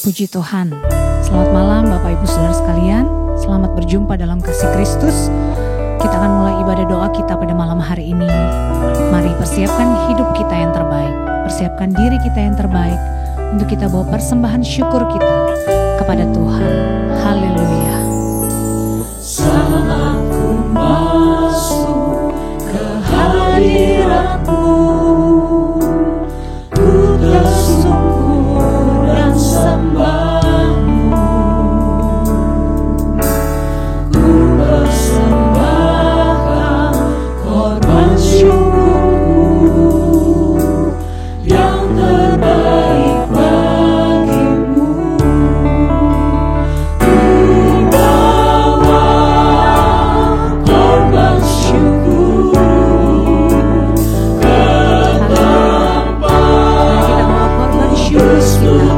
Puji Tuhan. Selamat malam Bapak Ibu Saudara sekalian. Selamat berjumpa dalam kasih Kristus. Kita akan mulai ibadah doa kita pada malam hari ini. Mari persiapkan hidup kita yang terbaik. Persiapkan diri kita yang terbaik untuk kita bawa persembahan syukur kita kepada Tuhan. Haleluya. Saat ku masuk ke hadirat-Mu, ku bersyukur dan sembah-Mu. Ku persembahkan korban syukurku yang terbaik bagi-Mu. Ku bawa korban syukur ke tempat kudus Tuhan.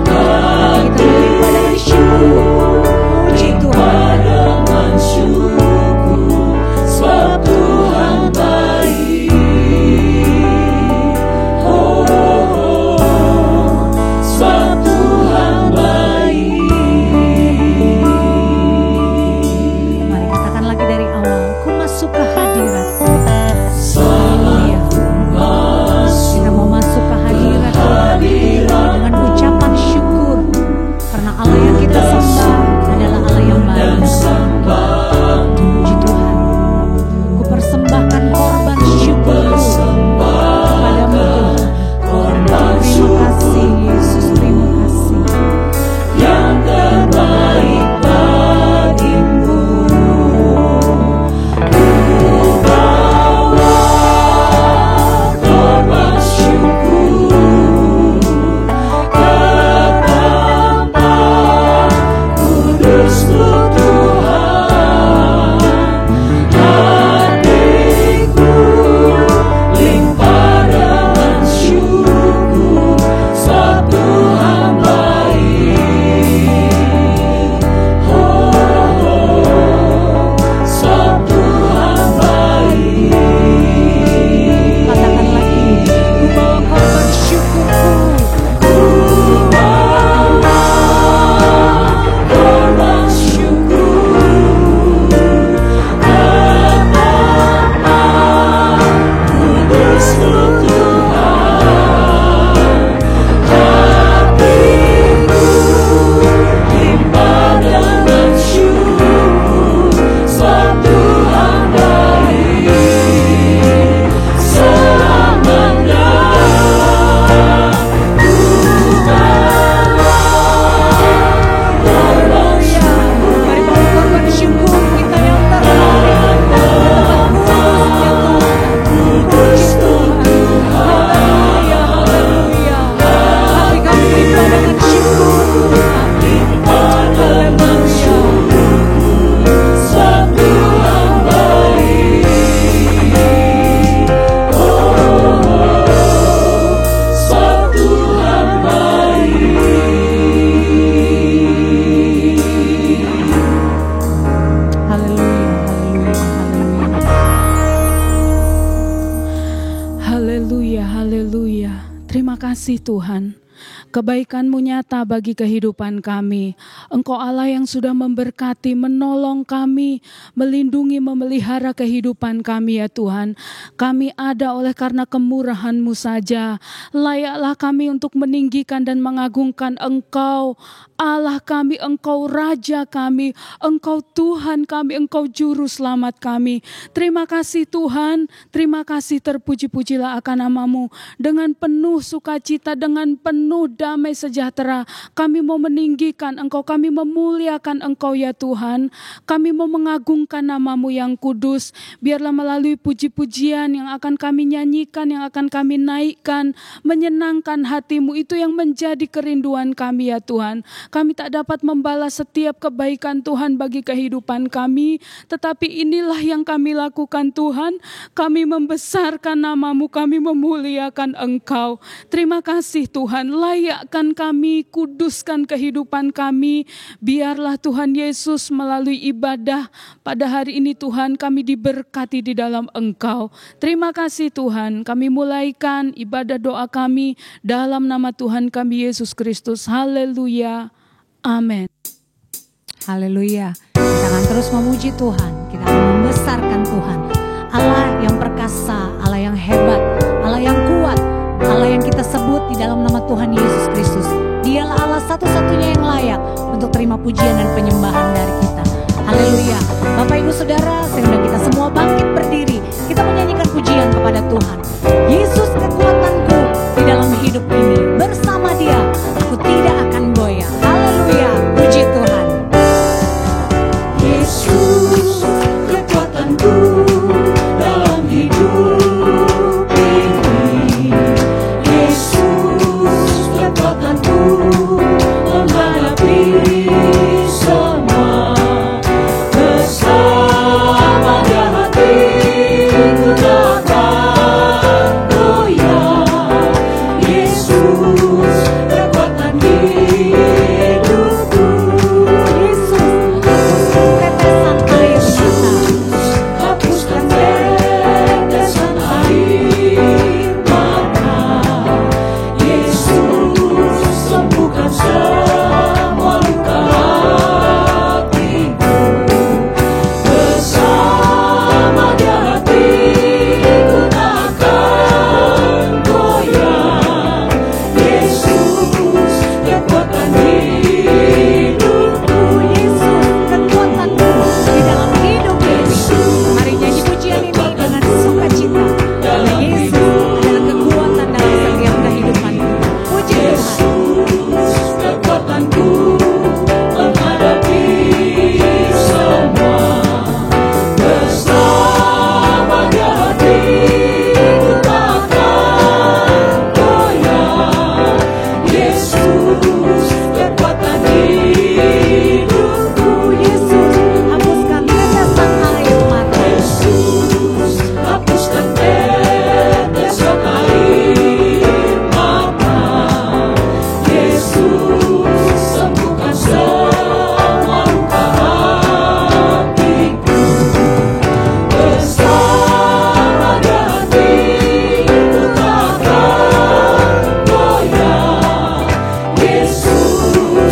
Hatiku limpah dengan syukur, sebab Tuhan baik. Sebab Tuhan baik. Mari katakan lagi dari awal. Ku masuk ke hadirat-Mu. Saat ku masuk Kita mau masuk ke hadirat Tuhan dengan ucapan syukur. Karena Allah yang kita sembah adalah Allah yang baik. Puji Tuhan. Ku persembahkan korban syukurku kepadamu Tuhan. korban Terima kasih Yesus, terima kasih. yang terbaik bagi-Mu. Ku bawa korban syukur ke tempat kudus Tuhan. Hatiku limpah dengan syukur, sebab Tuhan baik. Sebab Tuhan baik. Katakan lagi. Ku bawa korban syukurku. Ku bawa korban syukur ke tempat kudus Tuhan. Hatiku limpah dengan syukur, sebab Tuhan baik. Selamanya ku bawa korban syukur. Mari bawa korban syukur kita yang terbaik ke tempat kudus ya Tuhan. Haleluya, haleluya. Hati kami limpah dengan syukur. Limpah dengan syukur, sebab Tuhan baik. Sebab Tuhan baik. Haleluya, haleluya, haleluya. Haleluya, haleluya. Terima kasih Tuhan. Kebaikan-Mu nyata bagi kehidupan kami. Engkau Allah yang sudah memberkati, menolong kami, melindungi, memelihara kehidupan kami ya Tuhan. Kami ada oleh karena kemurahan-Mu saja. Layaklah kami untuk meninggikan dan mengagungkan Engkau. Allah kami, Engkau Raja kami, Engkau Tuhan kami, Engkau Juru Selamat kami. Terima kasih Tuhan, terima kasih, terpuji-pujilah akan nama-Mu. Dengan penuh sukacita, dengan penuh damai sejahtera, kami mau meninggikan Engkau, kami memuliakan Engkau ya Tuhan. Kami mau mengagungkan nama-Mu yang kudus. Biarlah melalui puji-pujian yang akan kami nyanyikan, yang akan kami naikkan, menyenangkan hati-Mu, itu yang menjadi kerinduan kami ya Tuhan. Kami tak dapat membalas setiap kebaikan Tuhan bagi kehidupan kami, tetapi inilah yang kami lakukan Tuhan. Kami membesarkan nama-Mu, kami memuliakan Engkau. Terima kasih Tuhan. layakkan kami, kuduskan kehidupan kami. Biarlah Tuhan Yesus melalui ibadah pada hari ini Tuhan kami diberkati di dalam Engkau. Terima kasih Tuhan, kami mulaikan ibadah doa kami dalam nama Tuhan kami Yesus Kristus. Haleluya. Amin. Haleluya. Kita akan terus memuji Tuhan. Kita akan membesarkan Tuhan. Allah yang perkasa, Allah yang hebat, Allah yang kuat, Allah yang kita sebut di dalam nama Tuhan Yesus Kristus. Dialah Allah satu-satunya yang layak untuk terima pujian dan penyembahan dari kita. Haleluya. Bapak Ibu Saudara, sehingga kita semua bangkit berdiri, kita menyanyikan pujian kepada Tuhan. Yesus kekuatanku di dalam hidup ini. Bersama Dia, aku tidak akan goyah. Haleluya. Puji Tuhan. Yesus kekuatanku dalam hidup ini. Yesus kekuatanku menghadapi semua. Bersama Dia hatiku takkan goyah. Yesus kekuatan hidupku. Hapuskan tetesan air mata. Yesus sembuhkan semua luka hatiku. Bersama Dia hatiku takkan goyah. Yesus kekuatan hidupku. Yesus kekuatanku di dalam hidup ini. Mari nyanyi pujian ini dengan sukacita. Karena Yesus adalah kekuatan dalam setiap kehidupanku. Puji Tuhan. Yesus kekuatanku menghadapi semua. Bersama Dia hatiku takkan goyah. Yesus kekuatan hidupku. Yesus hapuskan tetesan air mata. Yesus hapuskan tetesan air mata. Yesus sembuhkan semua luka hatiku. Bersama Dia hatiku takkan goyah. Yesus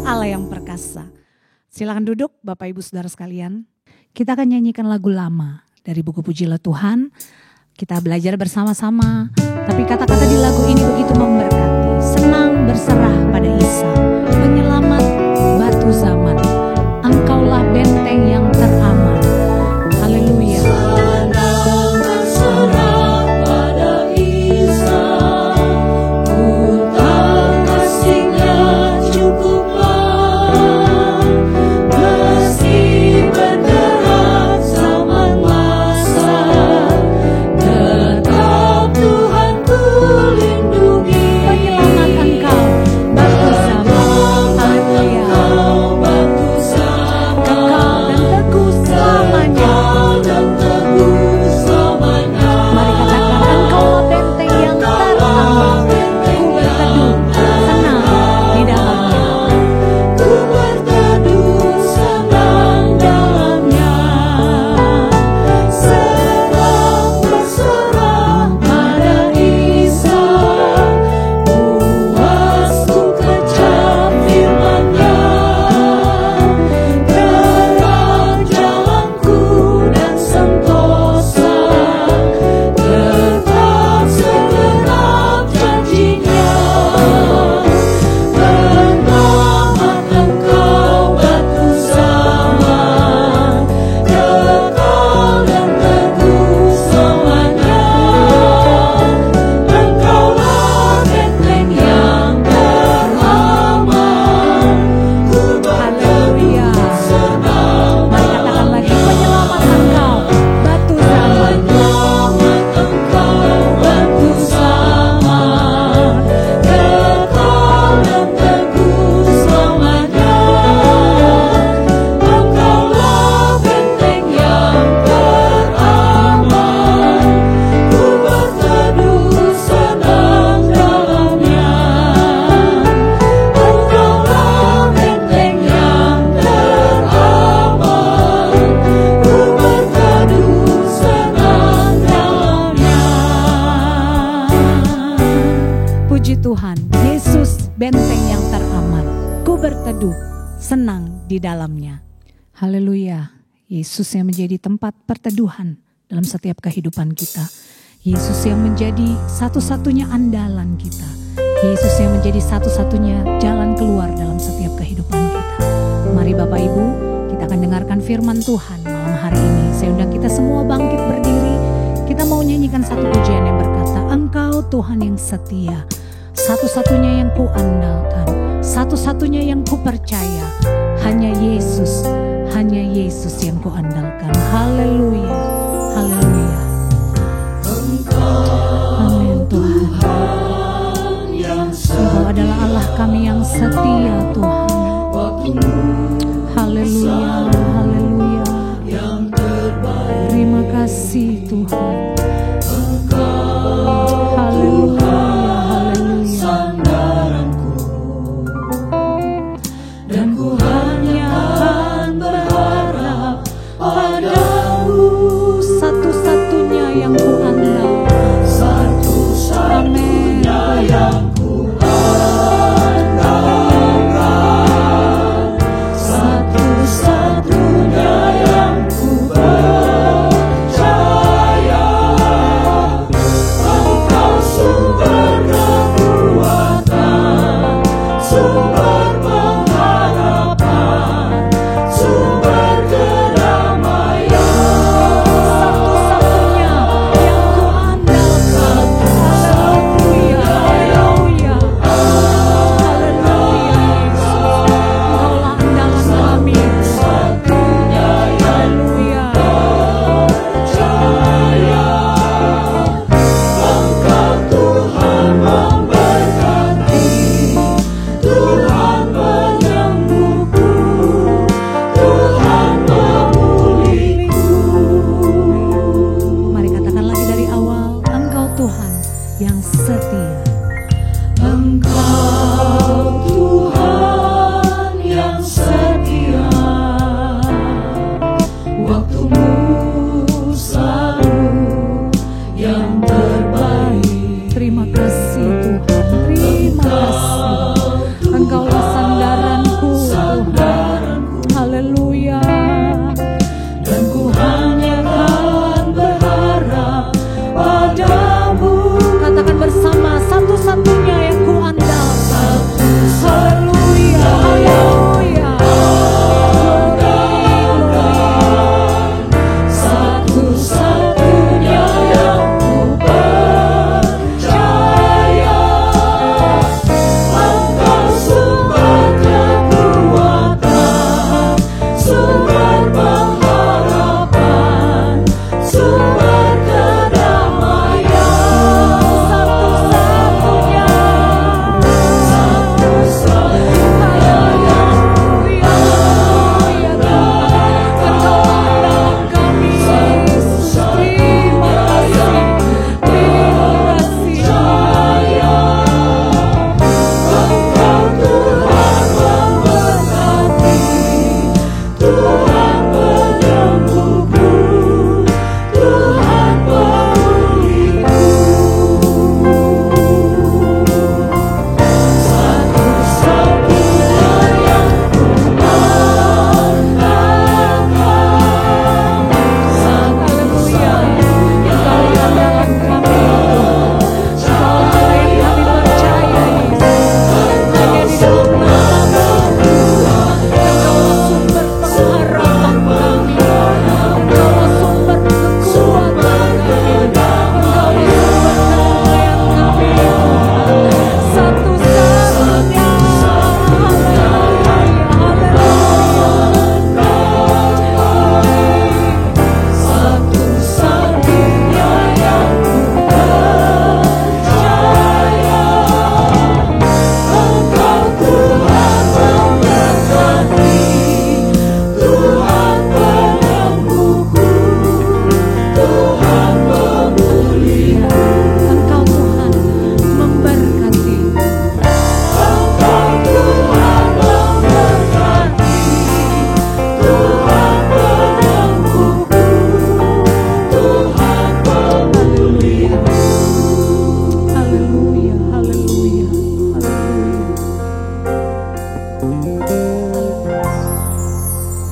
Allah yang perkasa. Silakan duduk Bapak Ibu Saudara sekalian. Kita akan nyanyikan lagu lama dari buku Pujilah Tuhan. Kita belajar bersama-sama. Tapi kata-kata di lagu ini begitu memberkati. Senang berserah pada Isa, penyelamat batu zaman. Engkaulah benteng yang teraman. Haleluya. Senang berserah pada Isa, ku tak kasihnya cukuplah, meski bergerak zaman masa, tetap Tuhan ku lindungi. Penyelamat engkau batu zaman. Haleluya. Batu Kekal dan teguh selamanya. dan teguh selamanya. Mari katakan engkaulah benteng yang teraman. Ku berteduh senang di dalamnya. Ku berteduh senang dalamnya. Senang berserah pada Isa, puasku kecap firman-Nya. Terang jalanku dan sentosa, tetap segenap janji-Nya. Penyelamat engkau batu zaman, kekal dan teguh selamanya. Engkaulah benteng yang teraman, ku Haleluya. berteduh senang Mari katakan lagi, penyelamat engkau batu zaman. Penyelamat engkau batu zaman, kekal dan teguh selamanya. Engkaulah benteng yang teraman, ku berteduh senang dalamnya. Engkaulah benteng yang teraman, ku berteduh senang dalamnya. Puji Tuhan, Yesus benteng yang teraman. Ku berteduh senang di dalamnya. Haleluya. Yesus yang menjadi tempat perteduhan dalam setiap kehidupan kita. Yesus yang menjadi satu-satunya andalan kita. Yesus yang menjadi satu-satunya jalan keluar dalam setiap kehidupan kita. Mari Bapak Ibu, kita akan dengarkan firman Tuhan malam hari ini. Saya undang kita semua bangkit berdiri. Kita mau nyanyikan satu pujian yang berkata, Engkau Tuhan yang setia, satu-satunya yang kuandalkan, satu-satunya yang kupercaya. Hanya Yesus yang kuandalkan. Haleluya, haleluya. Amin Tuhan. Engkau adalah Allah kami yang setia Tuhan. Haleluya, haleluya. Terima kasih Tuhan. Haleluya, haleluya. Dan ku hanya akan berharap padamu, Satu-satunya yang kuandalkan. satu-satunya yang ku andalkan.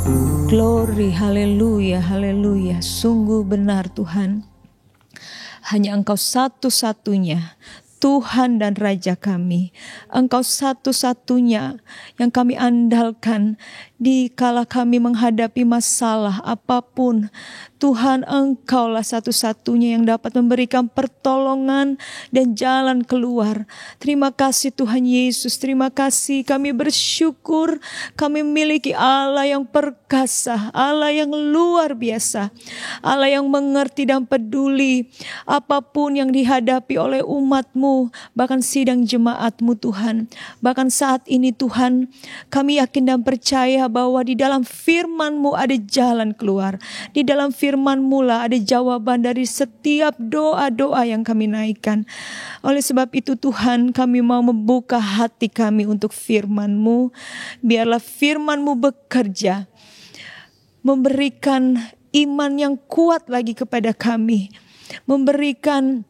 Glory, haleluya, haleluya. Sungguh benar Tuhan. Hanya Engkau satu-satunya Tuhan dan Raja kami. Engkau satu-satunya yang kami andalkan di kala kami menghadapi masalah apapun. Tuhan, Engkaulah satu-satunya yang dapat memberikan pertolongan dan jalan keluar. Terima kasih Tuhan Yesus, terima kasih. Kami bersyukur kami memiliki Allah yang perkasa, Allah yang luar biasa, Allah yang mengerti dan peduli apapun yang dihadapi oleh umat-Mu, bahkan sidang jemaat-Mu Tuhan. Bahkan saat ini Tuhan, kami yakin dan percaya bahwa di dalam firman-Mu ada jalan keluar. Di dalam firman-Mu lah ada jawaban dari setiap doa-doa yang kami naikkan. Oleh sebab itu Tuhan, kami mau membuka hati kami untuk firman-Mu. Biarlah firman-Mu bekerja, memberikan iman yang kuat lagi kepada kami, memberikan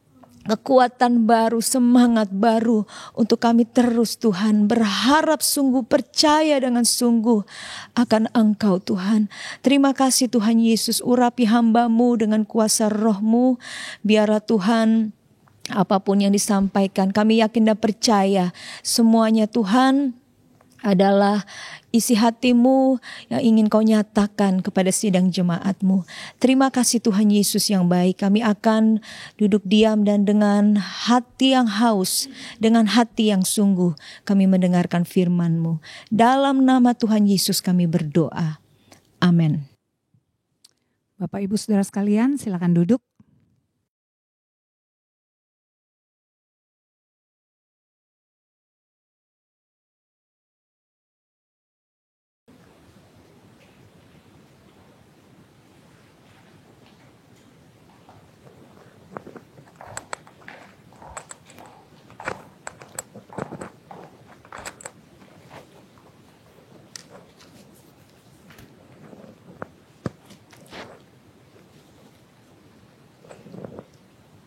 kekuatan baru, semangat baru untuk kami terus Tuhan berharap sungguh, percaya dengan sungguh akan Engkau Tuhan. Terima kasih Tuhan Yesus, urapi hamba-Mu dengan kuasa Roh-Mu. Biarlah Tuhan apapun yang disampaikan, kami yakin dan percaya semuanya Tuhan adalah isi hati-Mu yang ingin Kau nyatakan kepada sidang jemaat-Mu. Terima kasih Tuhan Yesus yang baik. Kami akan duduk diam dan dengan hati yang haus, dengan hati yang sungguh kami mendengarkan firman-Mu. Dalam nama Tuhan Yesus kami berdoa. Amin. Bapak Ibu Saudara sekalian, silakan duduk.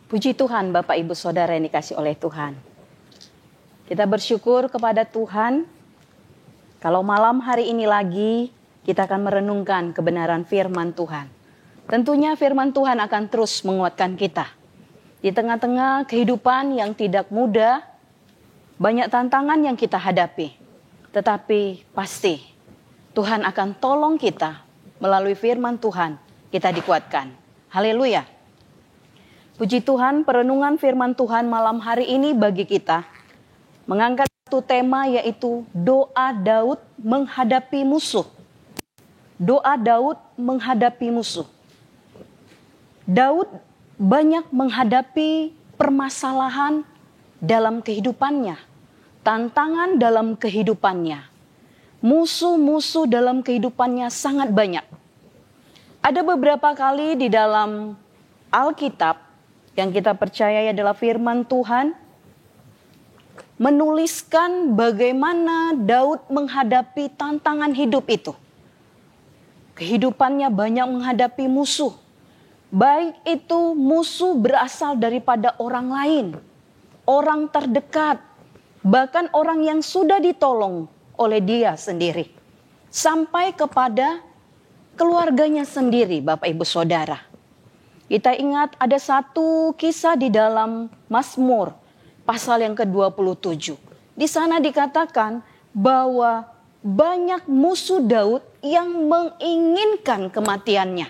Puji Tuhan Bapak Ibu Saudara yang dikasih oleh Tuhan. Kita bersyukur kepada Tuhan kalau malam hari ini lagi kita akan merenungkan kebenaran firman Tuhan. Tentunya firman Tuhan akan terus menguatkan kita. Di tengah-tengah kehidupan yang tidak mudah, banyak tantangan yang kita hadapi. Tetapi pasti Tuhan akan tolong kita melalui firman Tuhan, kita dikuatkan. Haleluya. Puji Tuhan, perenungan firman Tuhan malam hari ini bagi kita mengangkat satu tema, yaitu doa Daud menghadapi musuh. Doa Daud menghadapi musuh. Daud banyak menghadapi permasalahan dalam kehidupannya, tantangan dalam kehidupannya. Musuh-musuh dalam kehidupannya sangat banyak. Ada beberapa kali di dalam Alkitab yang kita percaya adalah firman Tuhan, menuliskan bagaimana Daud menghadapi tantangan hidup itu. Kehidupannya banyak menghadapi musuh. Baik itu musuh berasal daripada orang lain, orang terdekat, bahkan orang yang sudah ditolong oleh dia sendiri. Sampai kepada keluarganya sendiri, Bapak Ibu Saudara. Kita ingat ada satu kisah di dalam Mazmur pasal yang ke-27. Di sana dikatakan bahwa banyak musuh Daud yang menginginkan kematiannya.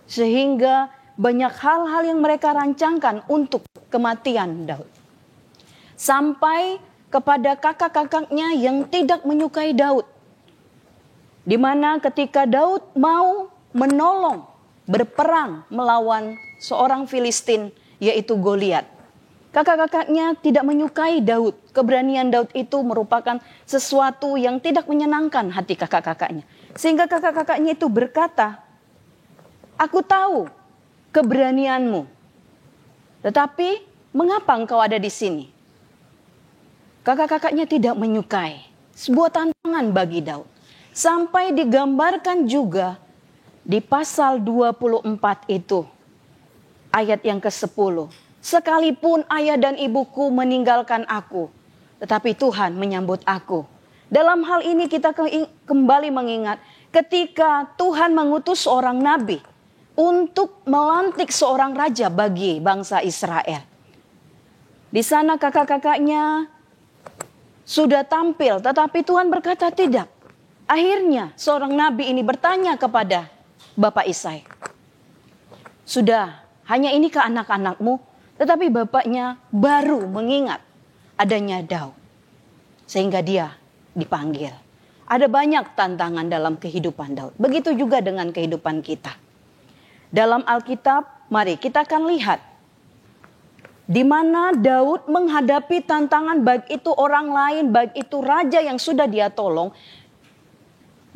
Sehingga banyak hal-hal yang mereka rancangkan untuk kematian Daud. Sampai kepada kakak-kakaknya yang tidak menyukai Daud. Di mana ketika Daud mau menolong berperang melawan seorang Filistin, yaitu Goliat. Kakak-kakaknya tidak menyukai Daud. Keberanian Daud itu merupakan sesuatu yang tidak menyenangkan hati kakak-kakaknya. Sehingga kakak-kakaknya itu berkata, "Aku tahu keberanianmu, tetapi mengapa engkau ada di sini?" Kakak-kakaknya tidak menyukai. Sebuah tantangan bagi Daud. Sampai digambarkan juga di pasal 24 itu, ayat yang ke-10. "Sekalipun ayah dan ibuku meninggalkan aku, tetapi Tuhan menyambut aku." Dalam hal ini kita kembali mengingat ketika Tuhan mengutus seorang nabi untuk melantik seorang raja bagi bangsa Israel. Di sana kakak-kakaknya sudah tampil, tetapi Tuhan berkata tidak. Akhirnya seorang nabi ini bertanya kepada Bapak Isai, sudah hanya ini ke anak-anakmu, tetapi bapaknya baru mengingat adanya Daud. Sehingga dia dipanggil. Ada banyak tantangan dalam kehidupan Daud. Begitu juga dengan kehidupan kita. Dalam Alkitab, mari kita akan lihat di mana Daud menghadapi tantangan, baik itu orang lain, baik itu raja yang sudah dia tolong,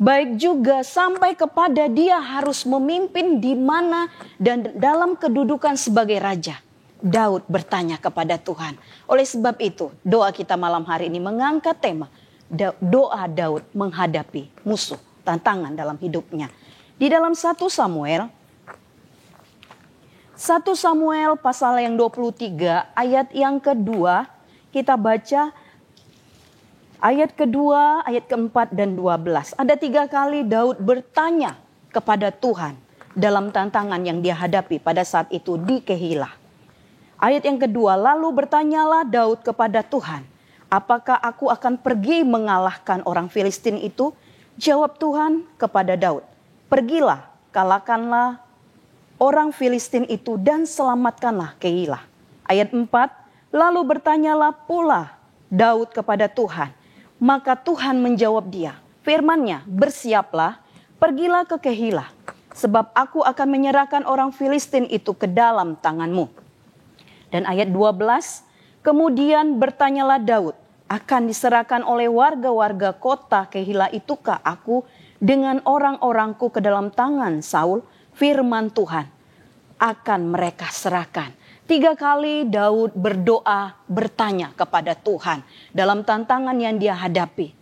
baik juga sampai kepada dia harus memimpin di mana dan dalam kedudukan sebagai raja. Daud bertanya kepada Tuhan. Oleh sebab itu, doa kita malam hari ini mengangkat tema doa Daud menghadapi musuh, tantangan dalam hidupnya. Di dalam 1 Samuel pasal yang 23 ayat yang kedua, kita baca ayat kedua, ayat keempat dan 12. Ada 3 kali Daud bertanya kepada Tuhan dalam tantangan yang dia hadapi pada saat itu di Kehilah. Ayat yang kedua, lalu bertanyalah Daud kepada Tuhan, apakah aku akan pergi mengalahkan orang Filistin itu? Jawab Tuhan kepada Daud, pergilah, kalahkanlah orang Filistin itu dan selamatkanlah Kehilah. Ayat 4, lalu bertanyalah pula Daud kepada Tuhan. Maka Tuhan menjawab dia, firman-Nya, bersiaplah, pergilah ke Kehilah, sebab aku akan menyerahkan orang Filistin itu ke dalam tanganmu. Dan ayat 12, kemudian bertanyalah Daud, akan diserahkan oleh warga-warga kota Kehilah itukah aku dengan orang-orangku ke dalam tangan Saul? Firman Tuhan, akan mereka serahkan. 3 kali Daud berdoa, bertanya kepada Tuhan dalam tantangan yang dia hadapi.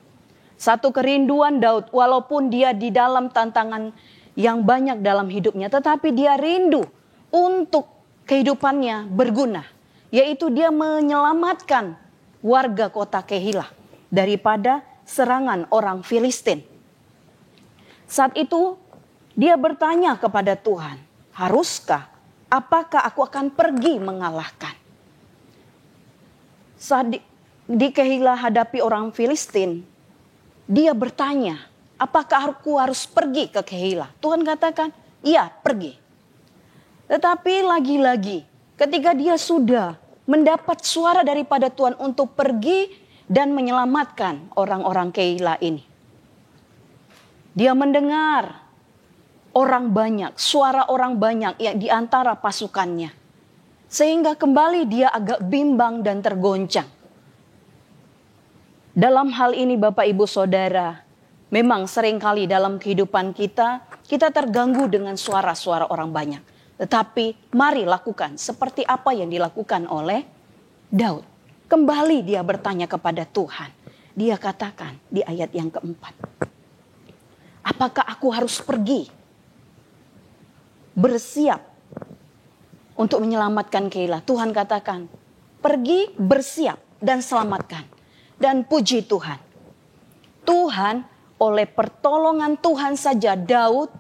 Satu kerinduan Daud, walaupun dia di dalam tantangan yang banyak dalam hidupnya, tetapi dia rindu untuk kehidupannya berguna, yaitu dia menyelamatkan warga kota Kehilah daripada serangan orang Filistin. Saat itu dia bertanya kepada Tuhan, haruskah, apakah aku akan pergi mengalahkan? Saat di Kehilah hadapi orang Filistin, dia bertanya, apakah aku harus pergi ke Kehilah? Tuhan katakan, iya pergi. Tetapi lagi-lagi ketika dia sudah mendapat suara daripada Tuhan untuk pergi dan menyelamatkan orang-orang Kehilah ini, dia mendengar orang banyak, suara orang banyak yang di antara pasukannya. Sehingga kembali dia agak bimbang dan tergoncang. Dalam hal ini Bapak Ibu Saudara, memang seringkali dalam kehidupan kita terganggu dengan suara-suara orang banyak. Tetapi mari lakukan seperti apa yang dilakukan oleh Daud. Kembali dia bertanya kepada Tuhan. Dia katakan di ayat yang keempat, apakah aku harus pergi bersiap untuk menyelamatkan Kehilah? Tuhan katakan, pergi bersiap dan selamatkan. Dan puji Tuhan, Tuhan oleh pertolongan Tuhan saja Daud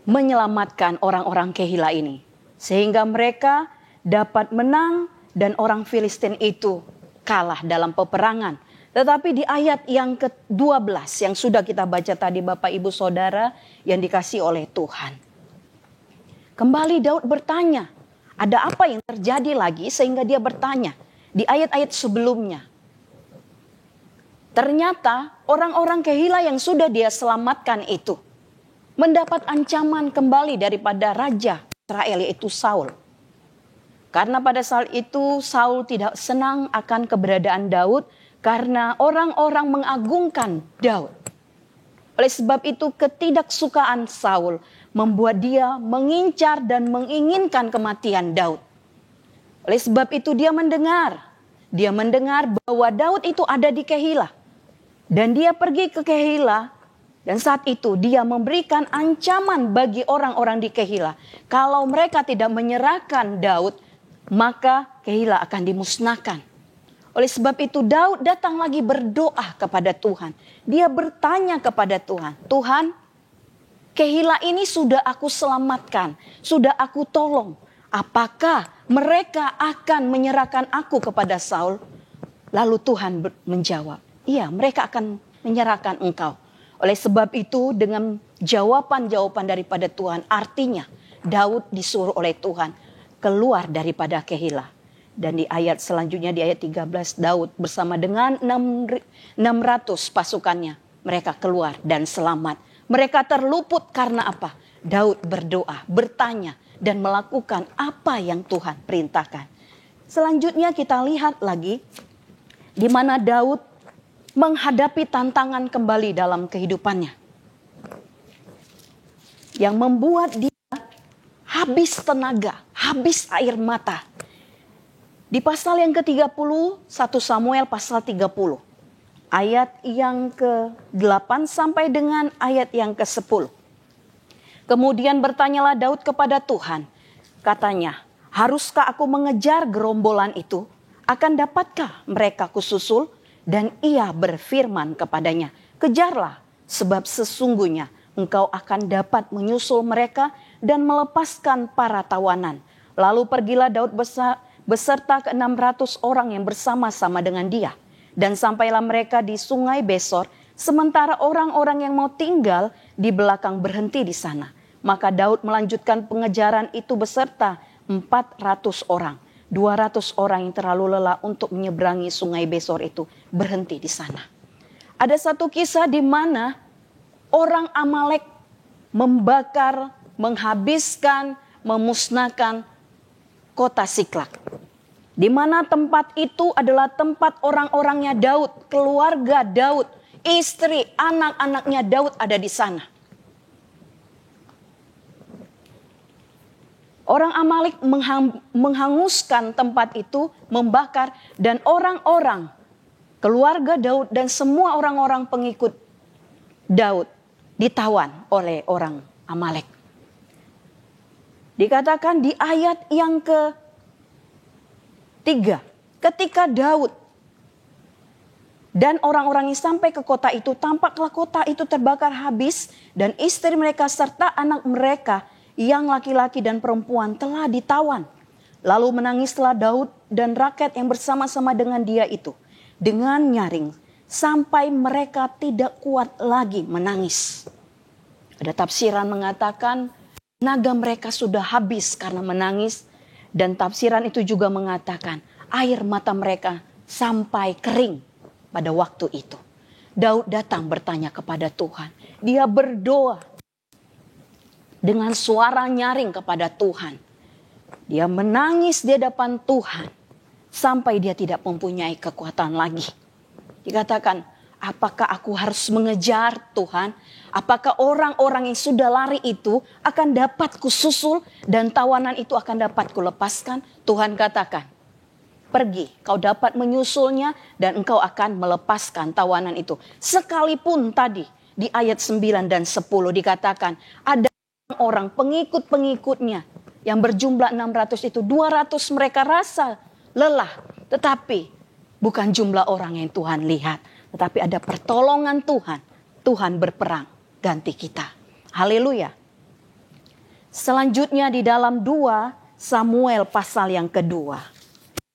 menyelamatkan orang-orang Kehilah ini. Sehingga mereka dapat menang dan orang Filistin itu kalah dalam peperangan. Tetapi di ayat yang ke-12 yang sudah kita baca tadi Bapak Ibu Saudara yang dikasih oleh Tuhan. Kembali Daud bertanya, ada apa yang terjadi lagi sehingga dia bertanya di ayat-ayat sebelumnya. Ternyata orang-orang Kehilah yang sudah dia selamatkan itu mendapat ancaman kembali daripada raja Israel yaitu Saul. Karena pada saat itu Saul tidak senang akan keberadaan Daud karena orang-orang mengagungkan Daud. Oleh sebab itu ketidaksukaan Saul membuat dia mengincar dan menginginkan kematian Daud. Oleh sebab itu dia mendengar bahwa Daud itu ada di Kehilah. Dan dia pergi ke Kehilah dan saat itu dia memberikan ancaman bagi orang-orang di Kehilah. Kalau mereka tidak menyerahkan Daud, maka Kehilah akan dimusnahkan. Oleh sebab itu Daud datang lagi berdoa kepada Tuhan. Dia bertanya kepada Tuhan, Tuhan, Kehila ini sudah aku selamatkan, sudah aku tolong. Apakah mereka akan menyerahkan aku kepada Saul? Lalu Tuhan menjawab, iya, mereka akan menyerahkan engkau. Oleh sebab itu dengan jawaban-jawaban daripada Tuhan, artinya Daud disuruh oleh Tuhan keluar daripada Kehila. Dan di ayat selanjutnya, di ayat 13, Daud bersama dengan 600 pasukannya, mereka keluar dan selamat. Mereka terluput karena apa? Daud berdoa, bertanya, dan melakukan apa yang Tuhan perintahkan. Selanjutnya kita lihat lagi di mana Daud menghadapi tantangan kembali dalam kehidupannya. Yang membuat dia habis tenaga, habis air mata. Di pasal yang ke-30, 1 Samuel pasal 30. Ayat yang ke-8 sampai dengan ayat yang ke-10. Kemudian bertanyalah Daud kepada Tuhan. Katanya, haruskah aku mengejar gerombolan itu? Akan dapatkah mereka kususul? Dan ia berfirman kepadanya, kejarlah, sebab sesungguhnya engkau akan dapat menyusul mereka dan melepaskan para tawanan. Lalu pergilah Daud beserta ke-600 orang yang bersama-sama dengan dia. Dan sampailah mereka di sungai Besor, sementara orang-orang yang mau tinggal di belakang berhenti di sana. Maka Daud melanjutkan pengejaran itu beserta 400 orang. 200 orang yang terlalu lelah untuk menyeberangi sungai Besor itu berhenti di sana. Ada satu kisah di mana orang Amalek membakar, menghabiskan, memusnahkan kota Siklak. Di mana tempat itu adalah tempat orang-orangnya Daud, keluarga Daud, istri, anak-anaknya Daud ada di sana. Orang Amalek menghanguskan tempat itu, membakar, dan orang-orang, keluarga Daud dan semua orang-orang pengikut Daud ditawan oleh orang Amalek. Dikatakan di ayat yang ke-3, ketika Daud dan orang-orang yang sampai ke kota itu, tampaklah kota itu terbakar habis dan istri mereka serta anak mereka yang laki-laki dan perempuan telah ditawan. Lalu menangislah Daud dan rakyat yang bersama-sama dengan dia itu dengan nyaring sampai mereka tidak kuat lagi menangis. Ada tafsiran mengatakan naga mereka sudah habis karena menangis, dan tafsiran itu juga mengatakan air mata mereka sampai kering pada waktu itu. Daud datang bertanya kepada Tuhan. Dia berdoa dengan suara nyaring kepada Tuhan. Dia menangis di hadapan Tuhan sampai dia tidak mempunyai kekuatan lagi. Dikatakan, apakah aku harus mengejar Tuhan? Apakah orang-orang yang sudah lari itu akan dapat kususul dan tawanan itu akan dapat kulepaskan? Tuhan katakan, pergi, kau dapat menyusulnya dan engkau akan melepaskan tawanan itu. Sekalipun tadi di ayat 9 dan 10 dikatakan ada orang pengikut-pengikutnya yang berjumlah 600 itu, 200 mereka rasa lelah. Tetapi bukan jumlah orang yang Tuhan lihat, tetapi ada pertolongan Tuhan. Tuhan berperang ganti kita. Haleluya. Selanjutnya di dalam 2 Samuel pasal yang kedua.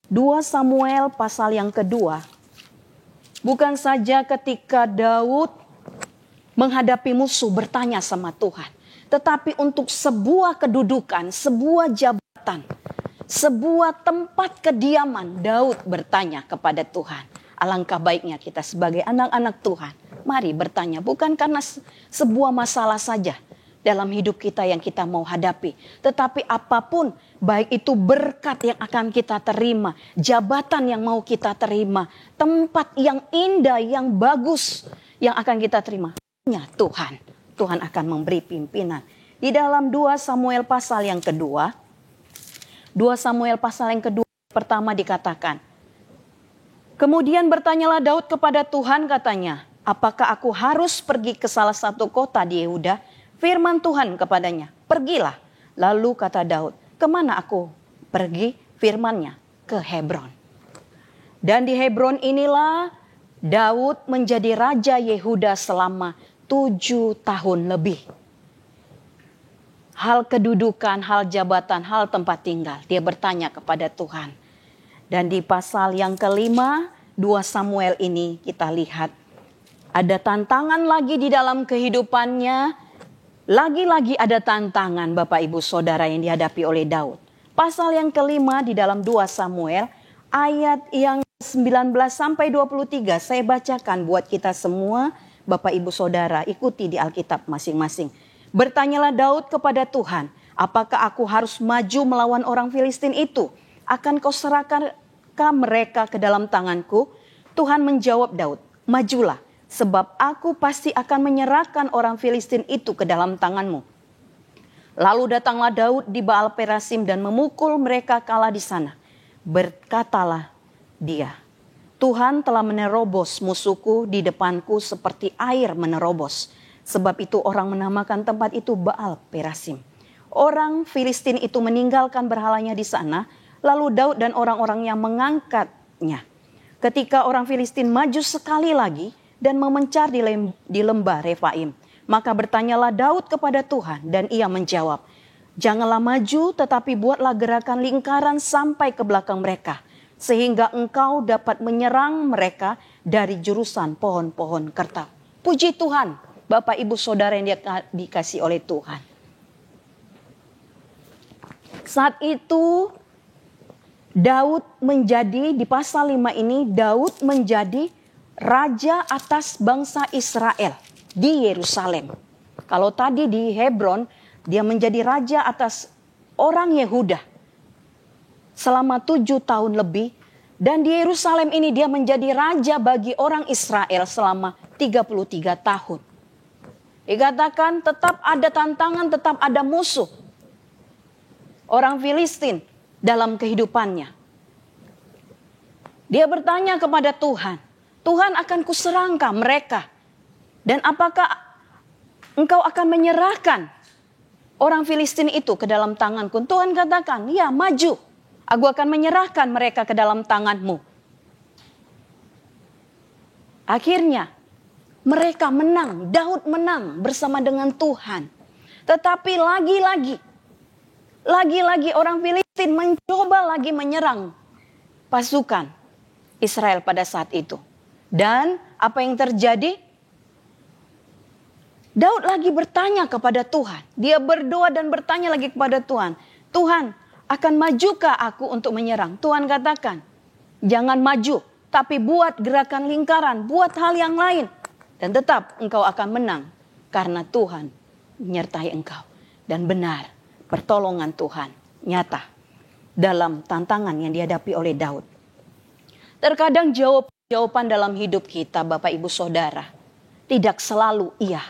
2 Samuel pasal yang kedua. Bukan saja ketika Daud menghadapi musuh bertanya sama Tuhan. Tetapi untuk sebuah kedudukan, sebuah jabatan, sebuah tempat kediaman, Daud bertanya kepada Tuhan. Alangkah baiknya kita sebagai anak-anak Tuhan, mari bertanya. Bukan karena sebuah masalah saja dalam hidup kita yang kita mau hadapi. Tetapi apapun, baik itu berkat yang akan kita terima, jabatan yang mau kita terima, tempat yang indah, yang bagus yang akan kita terima. Hanya Tuhan akan memberi pimpinan. Di dalam 2 Samuel pasal yang kedua, 2 Samuel pasal yang kedua pertama dikatakan, kemudian bertanyalah Daud kepada Tuhan, katanya, apakah aku harus pergi ke salah satu kota di Yehuda? Firman Tuhan kepadanya, pergilah. Lalu kata Daud, kemana aku pergi? Firmannya, ke Hebron. Dan di Hebron inilah Daud menjadi raja Yehuda selama 7 tahun lebih. Hal kedudukan, hal jabatan, hal tempat tinggal. Dia bertanya kepada Tuhan. Dan di pasal yang kelima, 2 Samuel ini kita lihat. Ada tantangan lagi di dalam kehidupannya. Lagi-lagi ada tantangan Bapak Ibu Saudara yang dihadapi oleh Daud. Pasal yang kelima di dalam 2 Samuel, ayat yang 19 sampai 23. Saya bacakan buat kita semua, Bapak Ibu Saudara, ikuti di Alkitab masing-masing. Bertanyalah Daud kepada Tuhan, apakah aku harus maju melawan orang Filistin itu? Akan kau serahkan mereka ke dalam tanganku? Tuhan menjawab Daud, majulah, sebab aku pasti akan menyerahkan orang Filistin itu ke dalam tanganmu. Lalu datanglah Daud di Baal Perasim dan memukul mereka kalah di sana. Berkatalah dia, Tuhan telah menerobos musuhku di depanku seperti air menerobos. Sebab itu orang menamakan tempat itu Baal Perasim. Orang Filistin itu meninggalkan berhalanya di sana. Lalu Daud dan orang-orangnya mengangkatnya. Ketika orang Filistin maju sekali lagi dan memencar di lembah Refaim. Maka bertanyalah Daud kepada Tuhan dan ia menjawab, janganlah maju tetapi buatlah gerakan lingkaran sampai ke belakang mereka. Sehingga engkau dapat menyerang mereka dari jurusan pohon-pohon kertau. Puji Tuhan, Bapak Ibu Saudara yang dikasih oleh Tuhan. Saat itu Daud menjadi, di pasal 5 ini, Daud menjadi raja atas bangsa Israel di Yerusalem. Kalau tadi di Hebron, dia menjadi raja atas orang Yehuda selama 7 tahun lebih. Dan di Yerusalem ini dia menjadi raja bagi orang Israel selama 33 tahun. Dikatakan tetap ada tantangan, tetap ada musuh. Orang Filistin dalam kehidupannya. Dia bertanya kepada Tuhan, Tuhan akan kuserangkah mereka? Dan apakah engkau akan menyerahkan orang Filistin itu ke dalam tanganku? Tuhan katakan, ya maju. Aku akan menyerahkan mereka ke dalam tanganmu. Akhirnya mereka menang, Daud menang bersama dengan Tuhan. Tetapi lagi-lagi orang Filistin mencoba lagi menyerang pasukan Israel pada saat itu. Dan apa yang terjadi? Daud lagi bertanya kepada Tuhan. Dia berdoa dan bertanya lagi kepada Tuhan. Tuhan, akan majukah aku untuk menyerang? Tuhan katakan, jangan maju, tapi buat gerakan lingkaran, buat hal yang lain. Dan tetap engkau akan menang karena Tuhan menyertai engkau. Dan benar, pertolongan Tuhan nyata dalam tantangan yang dihadapi oleh Daud. Terkadang jawaban dalam hidup kita, Bapak Ibu Saudara, tidak selalu iya.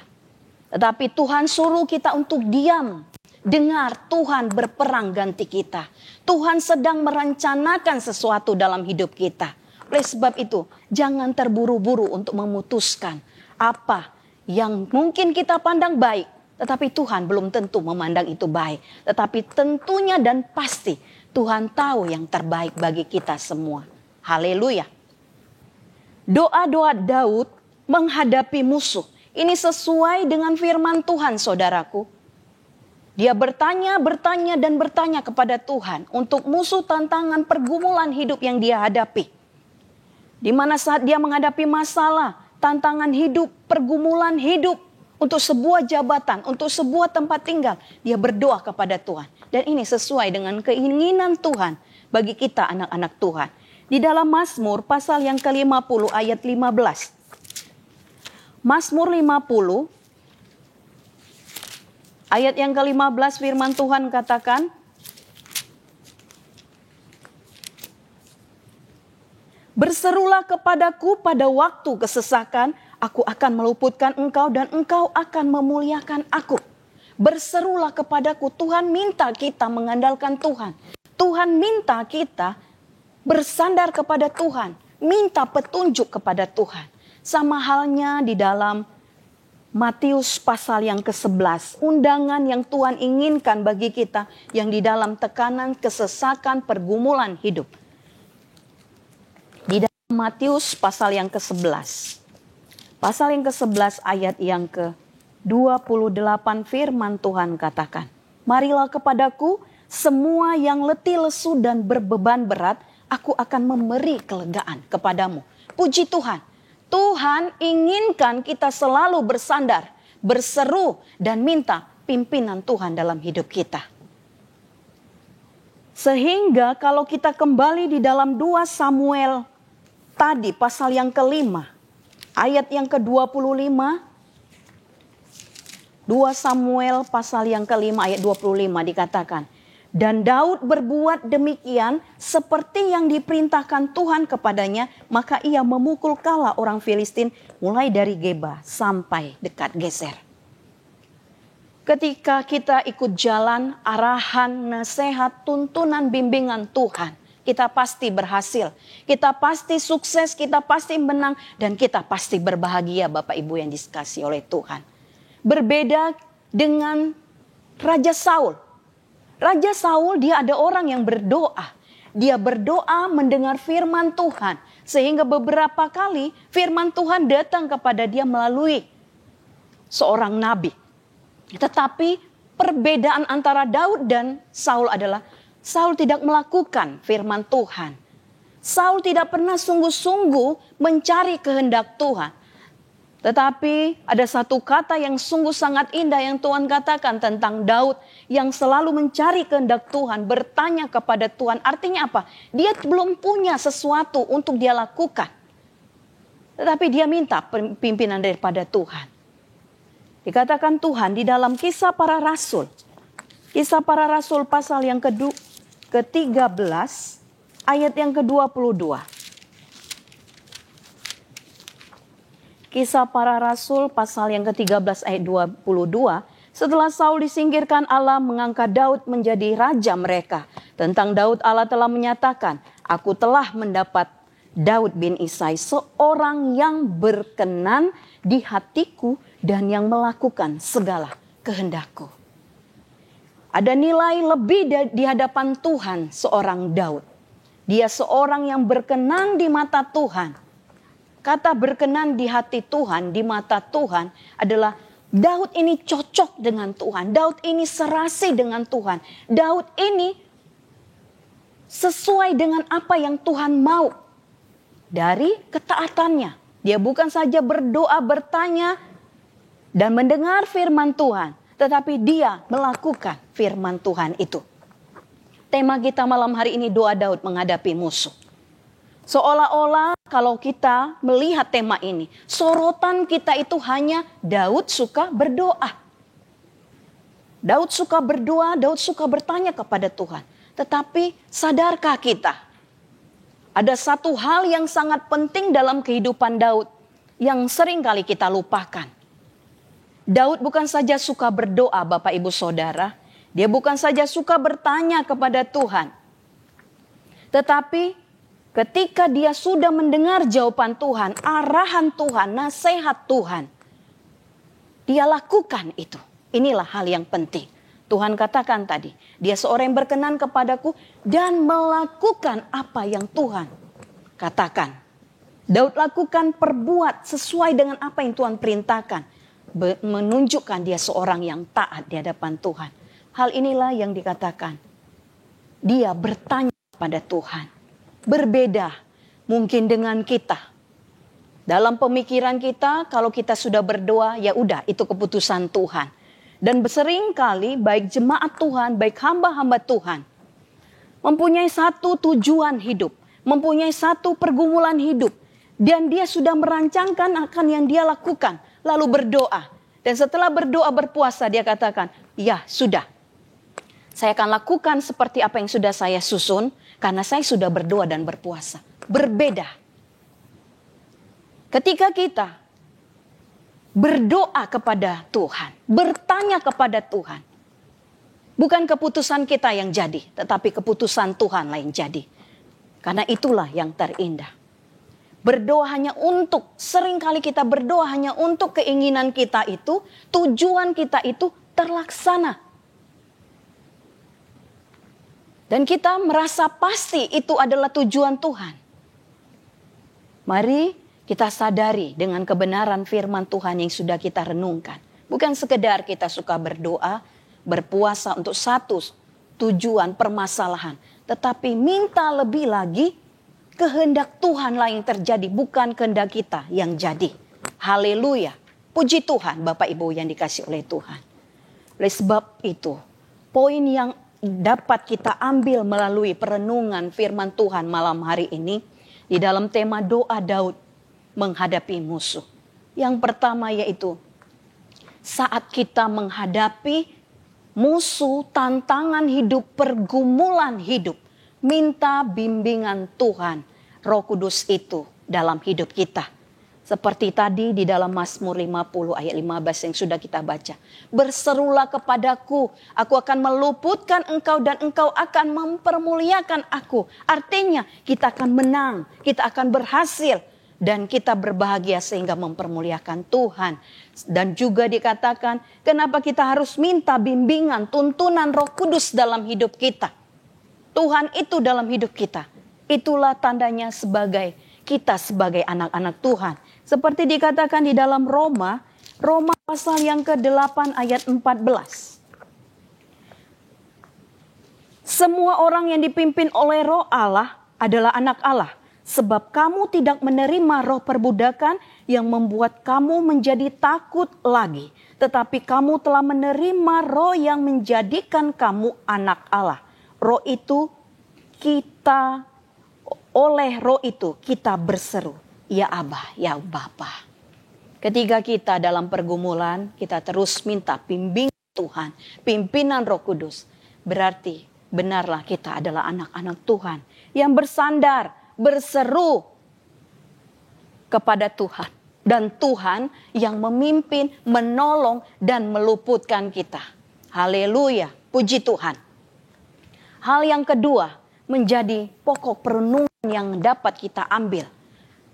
Tetapi Tuhan suruh kita untuk diam. Dengar Tuhan berperang ganti kita. Tuhan sedang merencanakan sesuatu dalam hidup kita. Oleh sebab itu, jangan terburu-buru untuk memutuskan apa yang mungkin kita pandang baik. Tetapi Tuhan belum tentu memandang itu baik. Tetapi tentunya dan pasti Tuhan tahu yang terbaik bagi kita semua. Haleluya. Doa-doa Daud menghadapi musuh. Ini sesuai dengan firman Tuhan, saudaraku. Dia bertanya kepada Tuhan untuk musuh, tantangan, pergumulan hidup yang dia hadapi. Di mana saat dia menghadapi masalah, tantangan hidup, pergumulan hidup, untuk sebuah jabatan, untuk sebuah tempat tinggal, dia berdoa kepada Tuhan. Dan ini sesuai dengan keinginan Tuhan bagi kita anak-anak Tuhan. Di dalam Mazmur pasal yang ke-50 ayat 15. Mazmur 50 ayat yang ke-15 firman Tuhan katakan, berserulah kepadaku pada waktu kesesakan, aku akan meluputkan engkau dan engkau akan memuliakan aku. Berserulah kepadaku, Tuhan minta kita mengandalkan Tuhan. Tuhan minta kita bersandar kepada Tuhan, minta petunjuk kepada Tuhan. Sama halnya di dalam Matius pasal yang ke-11, undangan yang Tuhan inginkan bagi kita yang di dalam tekanan, kesesakan, pergumulan hidup. Di dalam Matius pasal yang ke-11. Pasal yang ke-11 ayat yang ke-28 firman Tuhan katakan, "Marilah kepadaku semua yang letih lesu dan berbeban berat, aku akan memberi kelegaan kepadamu." Puji Tuhan. Tuhan inginkan kita selalu bersandar, berseru dan minta pimpinan Tuhan dalam hidup kita. Sehingga kalau kita kembali di dalam 2 Samuel tadi pasal yang ke-5, ayat yang ke-25, 2 Samuel pasal yang ke-5 ayat 25 dikatakan, "Dan Daud berbuat demikian seperti yang diperintahkan Tuhan kepadanya, maka ia memukul kala orang Filistin mulai dari Geba sampai dekat Geser." Ketika kita ikut jalan arahan, nasihat, tuntunan, bimbingan Tuhan, kita pasti berhasil, kita pasti sukses, kita pasti menang, dan kita pasti berbahagia Bapak Ibu yang dikasihi oleh Tuhan. Berbeda dengan Raja Saul. Raja Saul dia ada orang yang berdoa. Dia berdoa mendengar firman Tuhan. Sehingga beberapa kali firman Tuhan datang kepada dia melalui seorang nabi. Tetapi perbedaan antara Daud dan Saul adalah Saul tidak melakukan firman Tuhan. Saul tidak pernah sungguh-sungguh mencari kehendak Tuhan. Tetapi ada satu kata yang sungguh sangat indah yang Tuhan katakan tentang Daud yang selalu mencari kehendak Tuhan, bertanya kepada Tuhan. Artinya apa? Dia belum punya sesuatu untuk dia lakukan. Tetapi dia minta pimpinan daripada Tuhan. Dikatakan Tuhan di dalam Kisah Para Rasul. Kisah Para Rasul pasal yang ke-13 ayat yang ke-22. Kisah Para Rasul pasal yang ke-13 ayat 22. Setelah Saul disingkirkan, Allah mengangkat Daud menjadi raja mereka. Tentang Daud Allah telah menyatakan, "Aku telah mendapat Daud bin Isai, seorang yang berkenan di hatiku dan yang melakukan segala kehendakku." Ada nilai lebih di hadapan Tuhan seorang Daud. Dia seorang yang berkenan di mata Tuhan. Kata berkenan di hati Tuhan, di mata Tuhan adalah Daud ini cocok dengan Tuhan. Daud ini serasi dengan Tuhan. Daud ini sesuai dengan apa yang Tuhan mau dari ketaatannya. Dia bukan saja berdoa, bertanya, dan mendengar firman Tuhan. Tetapi dia melakukan firman Tuhan itu. Tema kita malam hari ini doa Daud menghadapi musuh. Seolah-olah kalau kita melihat tema ini, sorotan kita itu hanya Daud suka berdoa. Daud suka berdoa, Daud suka bertanya kepada Tuhan. Tetapi sadarkah kita? Ada satu hal yang sangat penting dalam kehidupan Daud yang sering kali kita lupakan. Daud bukan saja suka berdoa Bapak Ibu Saudara. Dia bukan saja suka bertanya kepada Tuhan. Tetapi ketika dia sudah mendengar jawaban Tuhan, arahan Tuhan, nasihat Tuhan, dia lakukan itu. Inilah hal yang penting. Tuhan katakan tadi, dia seorang yang berkenan kepadaku dan melakukan apa yang Tuhan katakan. Daud lakukan, perbuat sesuai dengan apa yang Tuhan perintahkan. Menunjukkan dia seorang yang taat di hadapan Tuhan. Hal inilah yang dikatakan. Dia bertanya kepada Tuhan. Berbeda mungkin dengan kita. Dalam pemikiran kita, kalau kita sudah berdoa, ya udah itu keputusan Tuhan. Dan sering kali baik jemaat Tuhan, baik hamba-hamba Tuhan, mempunyai satu tujuan hidup, mempunyai satu pergumulan hidup. Dan dia sudah merancangkan akan yang dia lakukan, lalu berdoa. Dan setelah berdoa berpuasa dia katakan, ya sudah, saya akan lakukan seperti apa yang sudah saya susun, karena saya sudah berdoa dan berpuasa. Berbeda. Ketika kita berdoa kepada Tuhan, bertanya kepada Tuhan. Bukan keputusan kita yang jadi, tetapi keputusan Tuhanlah yang jadi. Karena itulah yang terindah. Berdoa hanya untuk, seringkali kita berdoa hanya untuk keinginan kita itu, tujuan kita itu terlaksana. Dan kita merasa pasti itu adalah tujuan Tuhan. Mari kita sadari dengan kebenaran firman Tuhan yang sudah kita renungkan. Bukan sekedar kita suka berdoa, berpuasa untuk satu tujuan permasalahan. Tetapi minta lebih lagi kehendak Tuhanlah yang terjadi, bukan kehendak kita yang jadi. Haleluya. Puji Tuhan Bapak Ibu yang dikasih oleh Tuhan. Oleh sebab itu, poin yang dapat kita ambil melalui perenungan firman Tuhan malam hari ini, di dalam tema doa Daud menghadapi musuh. Yang pertama yaitu, saat kita menghadapi musuh, tantangan hidup, pergumulan hidup, minta bimbingan Tuhan, Roh Kudus itu dalam hidup kita. Seperti tadi di dalam Mazmur 50 ayat 15 yang sudah kita baca. Berserulah kepadaku, aku akan meluputkan engkau dan engkau akan mempermuliakan aku. Artinya kita akan menang, kita akan berhasil. Dan kita berbahagia sehingga mempermuliakan Tuhan. Dan juga dikatakan, kenapa kita harus minta bimbingan, tuntunan Roh Kudus dalam hidup kita. Tuhan itu dalam hidup kita. Itulah tandanya kita sebagai anak-anak Tuhan. Seperti dikatakan di dalam Roma pasal yang ke-8 ayat 14. Semua orang yang dipimpin oleh Roh Allah adalah anak Allah. Sebab kamu tidak menerima roh perbudakan yang membuat kamu menjadi takut lagi. Tetapi kamu telah menerima roh yang menjadikan kamu anak Allah. Oleh roh itu kita berseru, ya Abah, ya Bapa. Ketika kita dalam pergumulan, kita terus minta bimbingan Tuhan, pimpinan Roh Kudus. Berarti benarlah kita adalah anak-anak Tuhan yang bersandar, berseru kepada Tuhan. Dan Tuhan yang memimpin, menolong, dan meluputkan kita. Haleluya, puji Tuhan. Hal yang kedua, menjadi pokok perenungan yang dapat kita ambil